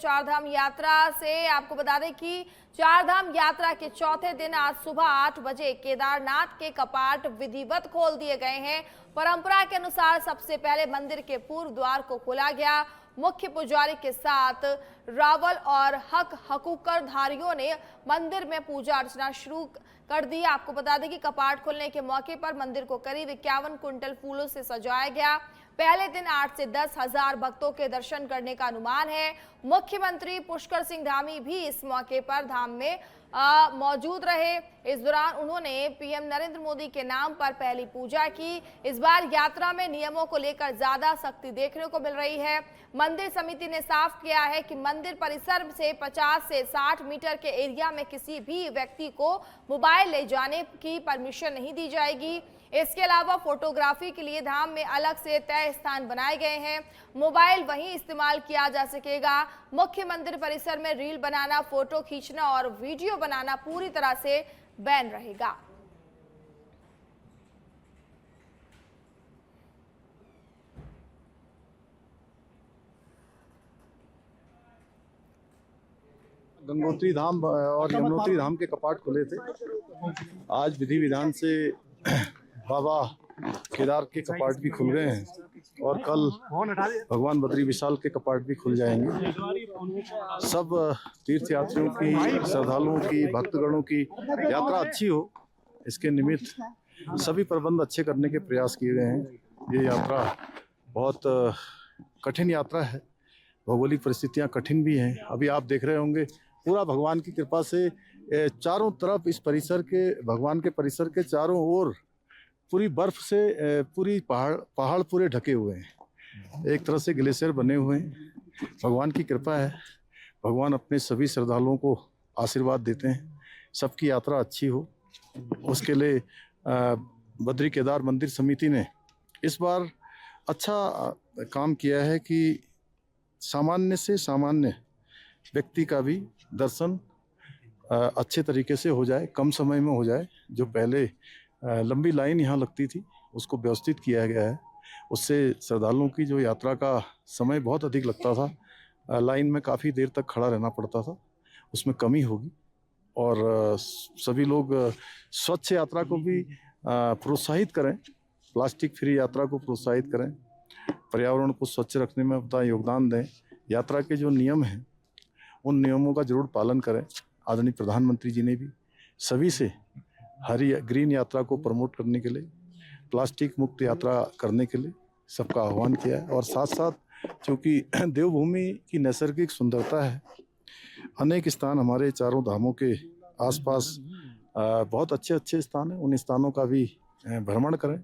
चारधाम यात्रा से आपको बता दें कि चारधाम यात्रा के चौथे दिन आज सुबह 8 बजे केदारनाथ के कपाट विधिवत खोल दिए गए हैं। परंपरा के अनुसार सबसे पहले मंदिर के पूर्व द्वार को खोला गया। मुख्य पुजारी के साथ रावल और हकूकर धारियों ने मंदिर में पूजा अर्चना शुरू कर दी। आपको बता दें कि कपाट खुलने के मौके पर मंदिर को करीब 51 क्विंटल फूलों से सजाया गया। पहले दिन 8 से 10 हजार भक्तों के दर्शन करने का अनुमान है। मुख्यमंत्री पुष्कर सिंह धामी भी इस मौके पर धाम में मौजूद रहे। इस दौरान उन्होंने पीएम नरेंद्र मोदी के नाम पर पहली पूजा की। इस बार यात्रा में नियमों को लेकर ज्यादा सख्ती देखने को मिल रही है। मंदिर समिति ने साफ किया है कि मंदिर परिसर से 50 से 60 मीटर के एरिया में किसी भी व्यक्ति को मोबाइल ले जाने की परमिशन नहीं दी जाएगी। इसके अलावा फोटोग्राफी के लिए धाम में अलग से तय स्थान बनाए गए हैं। मोबाइल वहीं इस्तेमाल किया जा सकेगा। मुख्य मंदिर परिसर में रील बनाना, फोटो खींचना और वीडियो बनाना पूरी तरह से बैन रहेगा। गंगोत्री धाम और यमुनोत्री धाम के कपाट खुले थे। आज विधि विधान से बाबा केदार के कपाट भी खुल गए हैं और कल भगवान बद्री विशाल के कपाट भी खुल जाएंगे। सब तीर्थ यात्रियों की, श्रद्धालुओं की, भक्तगणों की यात्रा अच्छी हो, इसके निमित्त सभी प्रबंध अच्छे करने के प्रयास किए गए हैं। ये यात्रा बहुत कठिन यात्रा है, भौगोलिक परिस्थितियां कठिन भी हैं। अभी आप देख रहे होंगे पूरा भगवान की कृपा से चारों तरफ इस परिसर के, भगवान के परिसर के चारों ओर पूरी बर्फ से पूरी पहाड़ पूरे ढके हुए हैं। एक तरह से ग्लेशियर बने हुए हैं। भगवान की कृपा है, भगवान अपने सभी श्रद्धालुओं को आशीर्वाद देते हैं, सबकी यात्रा अच्छी हो। उसके लिए बद्री केदार मंदिर समिति ने इस बार अच्छा काम किया है कि सामान्य से सामान्य व्यक्ति का भी दर्शन अच्छे तरीके से हो जाए, कम समय में हो जाए। जो पहले लंबी लाइन यहाँ लगती थी उसको व्यवस्थित किया गया है। उससे श्रद्धालुओं की जो यात्रा का समय बहुत अधिक लगता था, लाइन में काफ़ी देर तक खड़ा रहना पड़ता था, उसमें कमी होगी। और सभी लोग स्वच्छ यात्रा को भी प्रोत्साहित करें, प्लास्टिक फ्री यात्रा को प्रोत्साहित करें, पर्यावरण को स्वच्छ रखने में अपना योगदान दें। यात्रा के जो नियम हैं उन नियमों का जरूर पालन करें। आदरणीय प्रधानमंत्री जी ने भी सभी से हरी ग्रीन यात्रा को प्रमोट करने के लिए, प्लास्टिक मुक्त यात्रा करने के लिए सबका आह्वान किया है। और साथ साथ चूँकि देवभूमि की नैसर्गिक सुंदरता है, अनेक स्थान हमारे चारों धामों के आसपास बहुत अच्छे अच्छे स्थान हैं, उन स्थानों का भी भ्रमण करें।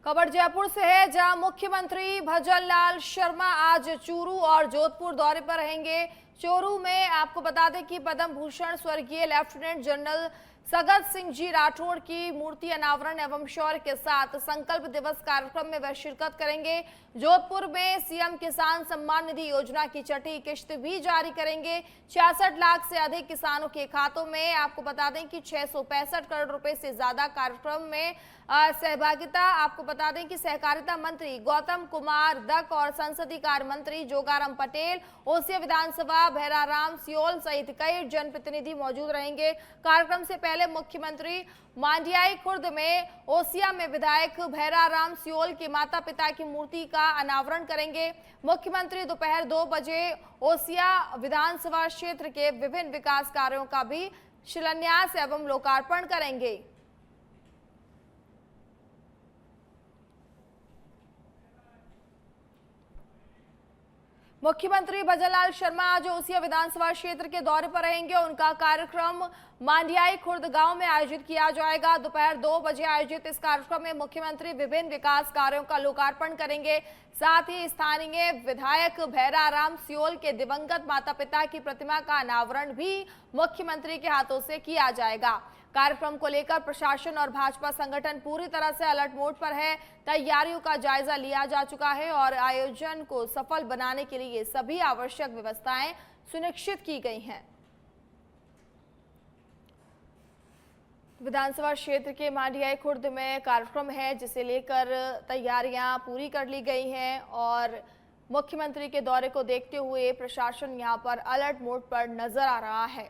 खबर जयपुर से है, जहां मुख्यमंत्री भजन लाल शर्मा आज चूरू और जोधपुर दौरे पर रहेंगे। चूरू में आपको बता दें कि पद्म भूषण स्वर्गीय लेफ्टिनेंट जनरल सगत सिंह जी राठौड़ की मूर्ति अनावरण एवं शौर्य के साथ संकल्प दिवस कार्यक्रम में वह शिरकत करेंगे। जोधपुर में सीएम किसान सम्मान निधि योजना की छठी किश्त भी जारी करेंगे। 66 लाख से अधिक किसानों के खातों में आपको बता दें कि 665 करोड़ रुपए से ज्यादा कार्यक्रम में सहभागिता। आपको बता दें कि सहकारिता मंत्री गौतम कुमार दक और संसदीय कार्य मंत्री जोगाराम पटेल, ओसिया विधानसभा भैराराम सियोल सहित कई जनप्रतिनिधि मौजूद रहेंगे। कार्यक्रम से पहले मुख्यमंत्री मांडियाई खुर्द में ओसिया में विधायक भैराराम सियोल के माता पिता की मूर्ति का अनावरण करेंगे। मुख्यमंत्री दोपहर 2 बजे ओसिया विधानसभा क्षेत्र के विभिन्न विकास कार्यों का भी शिलान्यास एवं लोकार्पण करेंगे। मुख्यमंत्री भजनलाल शर्मा आज ओसिया विधानसभा क्षेत्र के दौरे पर रहेंगे। उनका कार्यक्रम मांडियाई खुर्द गांव में आयोजित किया जाएगा। दोपहर 2 बजे आयोजित इस कार्यक्रम में मुख्यमंत्री विभिन्न विकास कार्यों का लोकार्पण करेंगे। साथ ही स्थानीय विधायक भैराराम सियोल के दिवंगत माता पिता की प्रतिमा का अनावरण भी मुख्यमंत्री के हाथों से किया जाएगा। कार्यक्रम को लेकर प्रशासन और भाजपा संगठन पूरी तरह से अलर्ट मोड पर है। तैयारियों का जायजा लिया जा चुका है और आयोजन को सफल बनाने के लिए सभी आवश्यक व्यवस्थाएं सुनिश्चित की गई हैं। विधानसभा क्षेत्र के मांडियाई खुर्द में कार्यक्रम है जिसे लेकर तैयारियां पूरी कर ली गई हैं और मुख्यमंत्री के दौरे को देखते हुए प्रशासन यहां पर अलर्ट मोड पर नजर आ रहा है।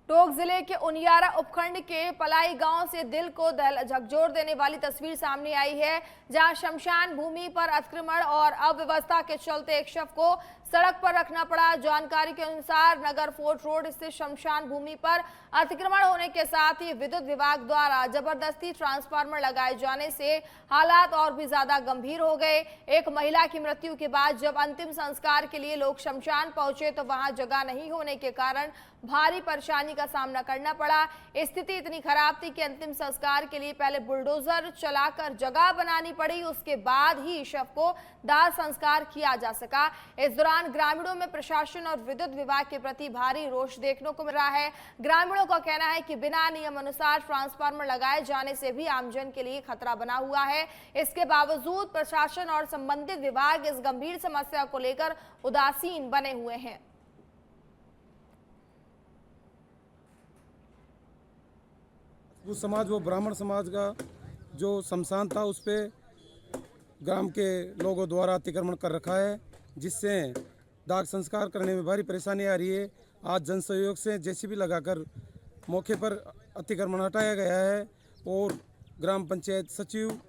टोंक जिले के उनियारा उपखंड के पलाई गांव से दिल को झकझोर देने वाली तस्वीर सामने आई है, जहां शमशान भूमि पर अतिक्रमण और अव्यवस्था के चलते एक शव को सड़क पर रखना पड़ा। जानकारी के अनुसार नगर फोर्ट रोड स्थित शमशान भूमि पर अतिक्रमण होने के साथ ही विद्युत विभाग द्वारा जबरदस्ती ट्रांसफार्मर लगाए जाने से हालात और भी ज्यादा गंभीर हो गए। एक महिला की मृत्यु के बाद जब अंतिम संस्कार के लिए लोग शमशान पहुंचे तो वहां जगह नहीं होने के कारण भारी परेशानी का सामना करना पड़ा। स्थिति इतनी खराब थी कि अंतिम संस्कार के लिए पहले बुलडोजर चलाकर जगह बनानी पड़ी, उसके बाद ही शव को दाह संस्कार किया जा सका। इस दौरान ग्रामीणों में प्रशासन और विद्युत विभाग के प्रति भारी रोष देखने को मिल रहा है। ग्रामीणों का कहना है कि बिना नियम अनुसार ट्रांसफार्मर लगाए जाने से भी आमजन के लिए खतरा बना हुआ है। इसके बावजूद प्रशासन और संबंधित विभाग इस गंभीर समस्या को लेकर उदासीन बने हुए हैं। वो समाज, वो ब्राह्मण समाज का जो शमशान था उस पे ग्राम के लोगों द्वारा अतिक्रमण कर रखा है, जिससे दाह संस्कार करने में भारी परेशानी आ रही है। आज जन सहयोग से जेसीबी लगाकर मौके पर अतिक्रमण हटाया गया है और ग्राम पंचायत सचिव,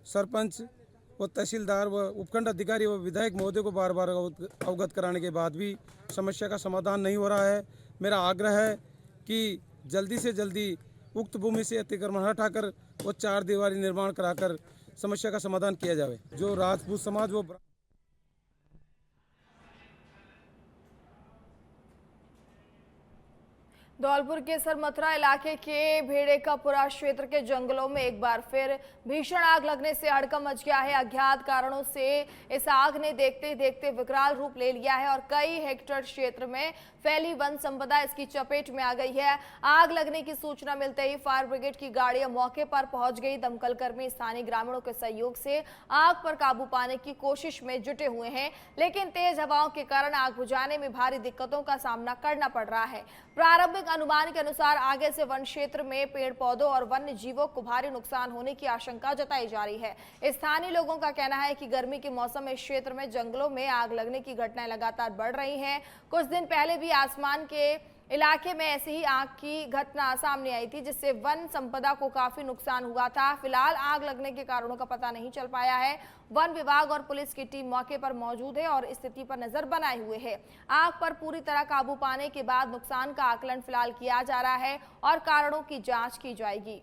सरपंच व तहसीलदार व उपखंड अधिकारी व विधायक महोदय को बार बार अवगत कराने के बाद भी समस्या का समाधान नहीं हो रहा है। मेरा आग्रह है कि जल्दी से जल्दी उक्त भूमि से अतिक्रमण हटाकर वो 4 दीवारी निर्माण कराकर समस्या का समाधान किया जाए। जो राजपूत समाज वो धौलपुर के सरमथुरा इलाके के भेड़ेकापुरा क्षेत्र के जंगलों में एक बार फिर भीषण आग लगने से हड़कंप मच गया है। अज्ञात कारणों से इस आग ने देखते देखते विकराल रूप ले लिया है और कई हेक्टेयर क्षेत्र में फैली वन संपदा इसकी चपेट में आ गई है। आग लगने की सूचना मिलते ही फायर ब्रिगेड की गाड़ियां मौके पर पहुंच गई। दमकल कर्मी स्थानीय ग्रामीणों के सहयोग से आग पर काबू पाने की कोशिश में जुटे हुए हैं, लेकिन तेज हवाओं के कारण आग बुझाने में भारी दिक्कतों का सामना करना पड़ रहा है। प्रारंभिक अनुमान के अनुसार आगे से वन क्षेत्र में पेड़ पौधों और वन्य जीवों को भारी नुकसान होने की आशंका जताई जा रही है। स्थानीय लोगों का कहना है कि गर्मी के मौसम में इस क्षेत्र में जंगलों में आग लगने की घटनाएं लगातार बढ़ रही हैं। कुछ दिन पहले भी आसमान के इलाके में ऐसी ही आग की घटना सामने आई थी, जिससे वन संपदा को काफी नुकसान हुआ था। फिलहाल आग लगने के कारणों का पता नहीं चल पाया है। वन विभाग और पुलिस की टीम मौके पर मौजूद है और स्थिति पर नजर बनाए हुए है। आग पर पूरी तरह काबू पाने के बाद नुकसान का आकलन फिलहाल किया जा रहा है और कारणों की जांच की जाएगी।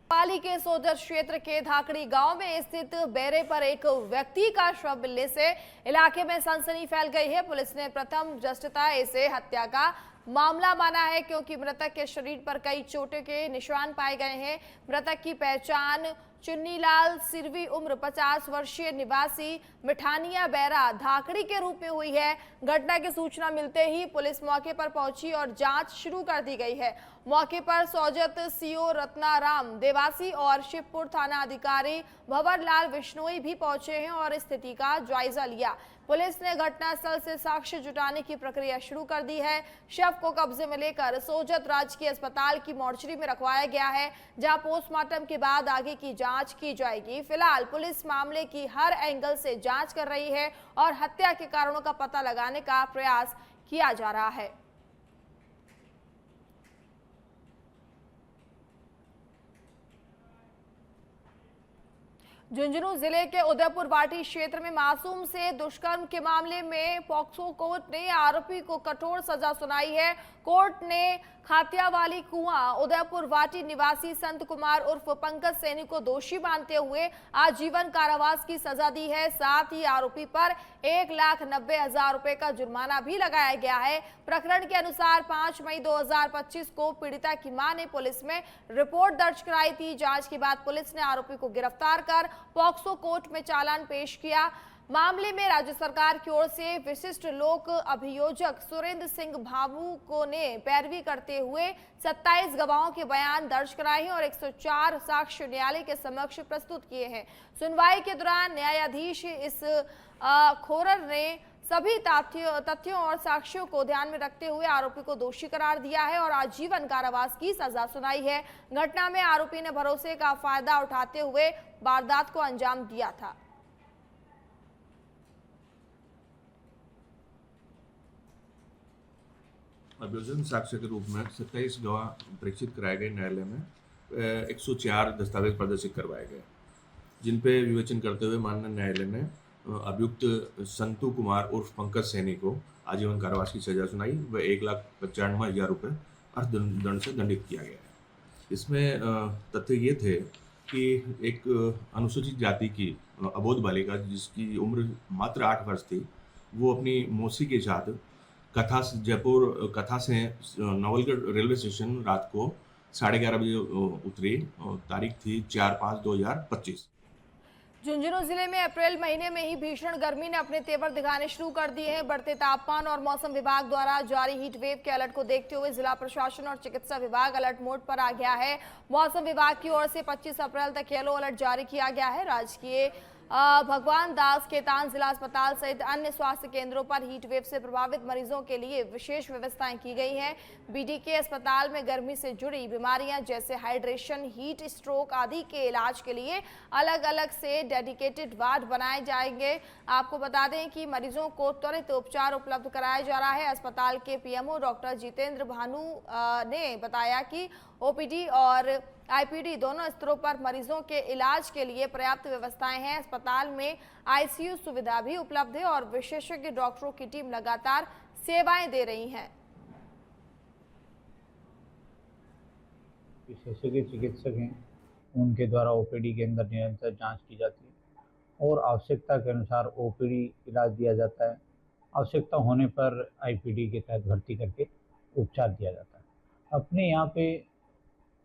पाली के सोजर क्षेत्र के धाकड़ी गांव में स्थित बेरे पर एक व्यक्ति का शव मिलने से इलाके में सनसनी फैल गई है। पुलिस ने प्रथम दृष्टया इसे हत्या का मामला माना है, क्योंकि मृतक के शरीर पर कई चोटों के निशान पाए गए हैं। मृतक की पहचान चुन्नीलाल सिरवी उम्र 50 वर्षीय निवासी मिठानिया बैरा धाकड़ी के रूप में हुई है। घटना की सूचना मिलते ही पुलिस मौके पर पहुंची और जांच शुरू कर दी गई है। मौके पर सोजत सीओ रत्नाराम देवासी और शिवपुर थाना अधिकारी भंवरलाल बिश्नोई भी पहुंचे हैं और स्थिति का जायजा लिया। पुलिस ने घटनास्थल से साक्ष्य जुटाने की प्रक्रिया शुरू कर दी है। शव को कब्जे में लेकर सोजत राजकीय अस्पताल की मोर्चरी में रखवाया गया है, जहां पोस्टमार्टम के बाद आगे की जांच की जाएगी। फिलहाल पुलिस मामले की हर एंगल से जांच कर रही है और हत्या के कारणों का पता लगाने का प्रयास किया जा रहा है। झुंझुनू जिले के उदयपुर वाटी क्षेत्र में मासूम से दुष्कर्म के मामले में पॉक्सो कोर्ट ने आरोपी को कठोर सजा सुनाई है। कोर्ट ने खातियावाली कुआं उदयपुर वाटी निवासी संत कुमार उर्फ पंकज सैनी को दोषी मानते हुए आजीवन कारावास की सजा दी है। साथ ही आरोपी पर 1,90,000 रुपए का जुर्माना भी लगाया गया है। प्रकरण के अनुसार 5 मई 2025 को पीड़िता की मां ने पुलिस में रिपोर्ट दर्ज कराई थी। जांच के बाद पुलिस ने आरोपी को गिरफ्तार कर पॉक्सो कोर्ट में चालान पेश किया। मामले में राज्य सरकार की ओर से विशिष्ट लोक अभियोजक सुरेंद्र सिंह भावुक ने पैरवी करते हुए 27 गवाहों के बयान दर्ज कराए हैं और 104 साक्ष्य न्यायालय के समक्ष प्रस्तुत किए हैं। सुनवाई के दौरान न्यायाधीश इस खोरर ने सभी तथ्यों और साक्ष्यों को ध्यान में रखते हुए आरोपी को दोषी करार दिया है और आजीवन कारावास की सजा सुनाई है। घटना में आरोपी ने भरोसे का फायदा उठाते हुए वारदात को अंजाम दिया था। अभियोजन साक्ष्य के रूप में 27 गवाह प्रेक्षित कराए गए न्यायालय में 104 दस्तावेज प्रदर्शित करवाए गए, जिन पे विवेचन करते हुए माननीय न्यायालय ने अभियुक्त संतु कुमार उर्फ पंकज सैनी को आजीवन कारावास की सजा सुनाई व 1,95,000 रुपये अर्थदंड से दंडित किया गया है। इसमें तथ्य ये थे कि एक अनुसूचित जाति की अबोध बालिका जिसकी उम्र मात्र 8 वर्ष थी, वो अपनी मौसी के साथ जयपुर कथा से नवलगढ़ रेलवे स्टेशन रात को 11:30 बजे उतरी। तारीख थी 4/5/2025। झुंझुनू जिले में अप्रैल महीने में ही भीषण गर्मी ने अपने तेवर दिखाने शुरू कर दिए हैं। बढ़ते तापमान और मौसम विभाग द्वारा जारी हीट वेव के अलर्ट को देखते हुए जिला प्रशासन और चिकित्सा विभाग अलर्ट मोड पर आ गया है। मौसम विभाग की ओर से 25 अप्रैल तक येलो अलर्ट जारी किया गया है। राजकीय भगवान दास खेतान जिला अस्पताल सहित अन्य स्वास्थ्य केंद्रों पर हीट वेव से प्रभावित मरीजों के लिए विशेष व्यवस्थाएं की गई हैं। बीडीके अस्पताल में गर्मी से जुड़ी बीमारियां जैसे हाइड्रेशन, हीट स्ट्रोक आदि के इलाज के लिए अलग अलग से डेडिकेटेड वार्ड बनाए जाएंगे। आपको बता दें कि मरीजों को त्वरित उपचार उपलब्ध कराया जा रहा है। अस्पताल के पीएमओ डॉक्टर जितेंद्र भानु ने बताया कि ओपीडी और आईपीडी दोनों स्तरों पर मरीजों के इलाज के लिए पर्याप्त व्यवस्थाएं हैं। अस्पताल में आईसीयू सुविधा भी उपलब्ध है और विशेषज्ञ डॉक्टरों की टीम लगातार सेवाएं दे रही है। विशेषज्ञ चिकित्सक हैं, उनके द्वारा ओपीडी के अंदर निरंतर जांच की जाती है और आवश्यकता के अनुसार ओपीडी इलाज दिया जाता है। आवश्यकता होने पर आईपीडी के तहत भर्ती करके उपचार दिया जाता है। अपने यहाँ पे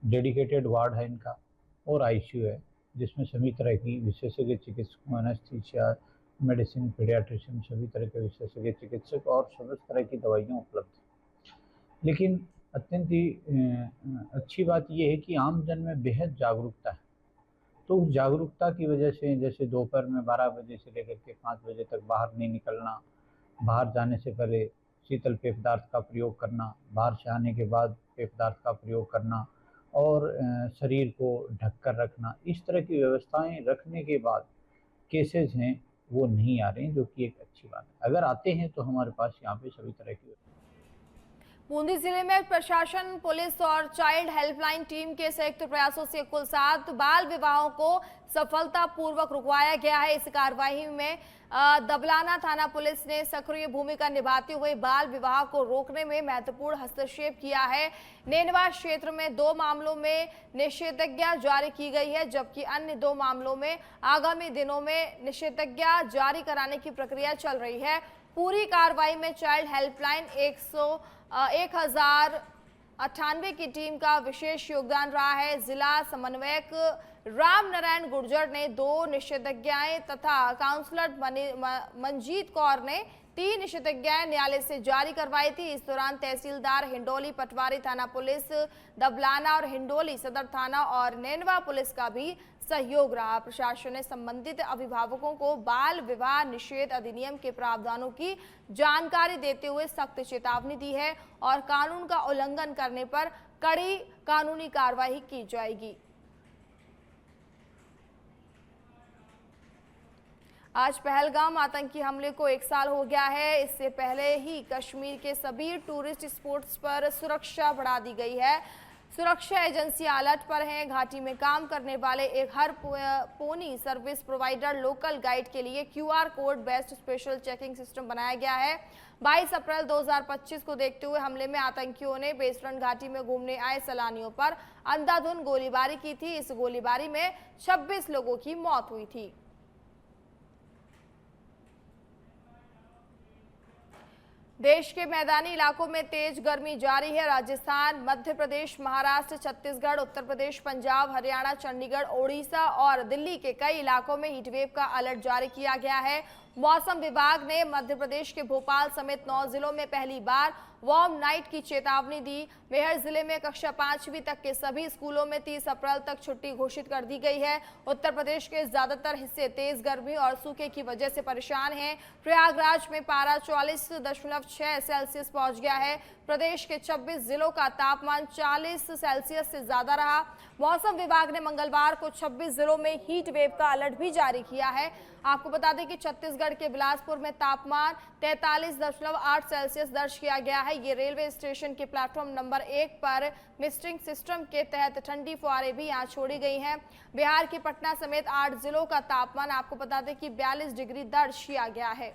डेडिकेटेड वार्ड है इनका और आईसीयू है, जिसमें सभी तरह की विशेषज्ञ चिकित्सकों, एनेस्थीसिया, मेडिसिन, पीडियाट्रिशियन, सभी तरह के विशेषज्ञ चिकित्सक और सभी तरह की दवाइयाँ उपलब्ध हैं। लेकिन अत्यंत ही अच्छी बात यह है कि आम जन में बेहद जागरूकता है। तो उस जागरूकता की वजह से जैसे दोपहर में 12 बजे से लेकर के 5 बजे तक बाहर नहीं निकलना, बाहर जाने से पहले शीतल पेय पदार्थ का प्रयोग करना, बाहर से आने के बाद पेय पदार्थ का प्रयोग करना और शरीर को ढककर रखना, इस तरह की व्यवस्थाएं रखने के बाद केसेस हैं वो नहीं आ रहे हैं, जो कि एक अच्छी बात है। अगर आते हैं तो हमारे पास यहाँ पे सभी तरह की। बूंदी जिले में प्रशासन, पुलिस और चाइल्ड हेल्पलाइन टीम के संयुक्त प्रयासों से कुल 7 बाल विवाहों को सफलतापूर्वक रुकवाया गया है। इस कार्रवाई में दबलाना थाना पुलिस ने सक्रिय भूमिका निभाते हुए बाल विवाह को रोकने में महत्वपूर्ण हस्तक्षेप किया है। नेनवा क्षेत्र में 2 मामलों में निषेधाज्ञा जारी की गई है, जबकि अन्य 2 मामलों में आगामी दिनों में निषेधाज्ञा जारी कराने की प्रक्रिया चल रही है। पूरी कार्रवाई में चाइल्ड हेल्पलाइन 1098 की टीम का विशेष योगदान रहा है। जिला समन्वयक राम नारायण गुर्जर ने 2 निषेधाज्ञाएं तथा काउंसलर मंजीत कौर ने 3 निषेधाज्ञाएं न्यायालय से जारी करवाई थी। इस दौरान तहसीलदार हिंडोली, पटवारी थाना पुलिस दबलाना और हिंडोली सदर थाना और नेनवा पुलिस का भी सहयोग रहा। प्रशासन ने संबंधित अभिभावकों को बाल विवाह निषेध अधिनियम के प्रावधानों की जानकारी देते हुए सख्त चेतावनी दी है और कानून का उल्लंघन करने पर कड़ी कानूनी कार्रवाई की जाएगी। आज पहलगाम आतंकी हमले को 1 साल हो गया है। इससे पहले ही कश्मीर के सभी टूरिस्ट स्पॉट्स पर सुरक्षा बढ़ा दी गई है। सुरक्षा एजेंसियां अलर्ट पर हैं। घाटी में काम करने वाले एक हर pony service provider local guide के लिए QR code based special checking system बनाया गया है। 22 अप्रैल 2025 को देखते हुए हमले में आतंकियों ने बेसरन घाटी में घूमने आए सैलानियों पर अंधाधुंध गोलीबारी की थी। इस गोलीबारी में 26 लोगों की मौत हुई थी। देश के मैदानी इलाकों में तेज गर्मी जारी है। राजस्थान, मध्य प्रदेश, महाराष्ट्र, छत्तीसगढ़, उत्तर प्रदेश, पंजाब, हरियाणा, चंडीगढ़, ओडिशा और दिल्ली के कई इलाकों में हीटवेव का अलर्ट जारी किया गया है। मौसम विभाग ने मध्य प्रदेश के भोपाल समेत 9 जिलों में पहली बार वार्म नाइट की चेतावनी दी। मेहर जिले में कक्षा 5वीं तक के सभी स्कूलों में 30 अप्रैल तक छुट्टी घोषित कर दी गई है। उत्तर प्रदेश के ज्यादातर हिस्से तेज गर्मी और सूखे की वजह से परेशान हैं। प्रयागराज में पारा 44.6 सेल्सियस पहुंच गया है। प्रदेश के 26 जिलों का तापमान 40 सेल्सियस से ज्यादा रहा। मौसम विभाग ने मंगलवार को 26 जिलों में हीट वेव का अलर्ट भी जारी किया है। आपको बता दें कि छत्तीसगढ़ के बिलासपुर में तापमान 43.8 सेल्सियस दर्ज किया गया है। ये रेलवे स्टेशन के प्लेटफॉर्म नंबर 1 पर मिस्टिंग सिस्टम के तहत ठंडी फुहारें भी यहां छोड़ी गई हैं। बिहार के पटना समेत 8 जिलों का तापमान आपको बता दें कि 42 डिग्री दर्ज किया गया है।